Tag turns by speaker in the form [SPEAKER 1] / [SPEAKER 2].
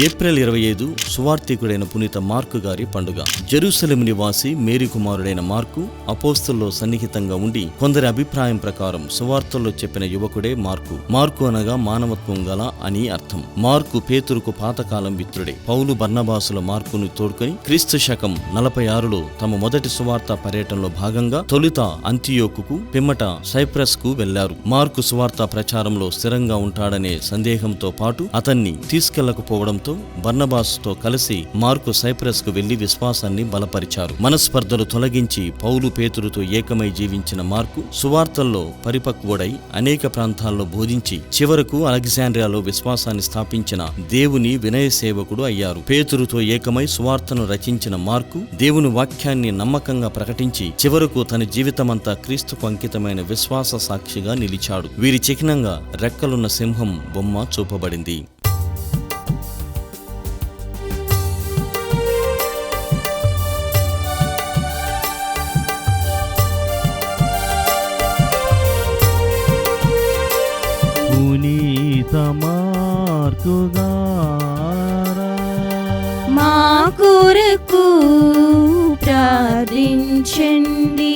[SPEAKER 1] April 25 సువార్తికుడైన పునీత mark గారి పండుగ. జెరూసలేము నివాసి మేరీ కుమారుడైన మార్కు అపోస్తలుల్లో సన్నిహితంగా ఉండి కొందరి అభిప్రాయం ప్రకారం సువార్తల్లో చెప్పిన యువకుడే మార్కు. మార్కు అనగా మానవత్వం గల అని అర్థం. మార్కు పేతురుకు పాతకాలం మిత్రుడే. పౌలు బర్నబాసుల మార్కును తోడుకొని క్రీస్తు శకం 46లో తమ మొదటి సువార్త పర్యటనలో భాగంగా తొలుత అంతియోకుకు పిమ్మట సైప్రస్ కు వెళ్లారు. మార్కు సువార్త ప్రచారంలో స్థిరంగా ఉంటాడనే సందేహంతో పాటు అతన్ని తీసుకెళ్లకపోవడంతో బర్నబాసుతో కలిసి మార్కు సైప్రస్ కు వెళ్లి విశ్వాసాన్ని బలపరిచారు. మనస్పర్ధలు తొలగించి పౌలు పేతురుతో ఏకమై జీవించిన మార్కు సువార్తల్లో పరిపక్వుడై అనేక ప్రాంతాల్లో బోధించి చివరకు అలెగ్జాండ్రియాలో విశ్వాసాన్ని స్థాపించిన దేవుని వినయ సేవకుడు అయ్యారు. పేతురుతో ఏకమై సువార్తను రచించిన మార్కు దేవుని వాక్యాన్ని నమ్మకంగా ప్రకటించి చివరకు తన జీవితమంతా క్రీస్తుకు అంకితమైన విశ్వాస సాక్షిగా నిలిచాడు. వీరి చిహ్నంగా రెక్కలున్న సింహం బొమ్మ చూపబడింది.
[SPEAKER 2] పునీత మార్కు గారా
[SPEAKER 3] మా కొరకు ప్రార్థించండి.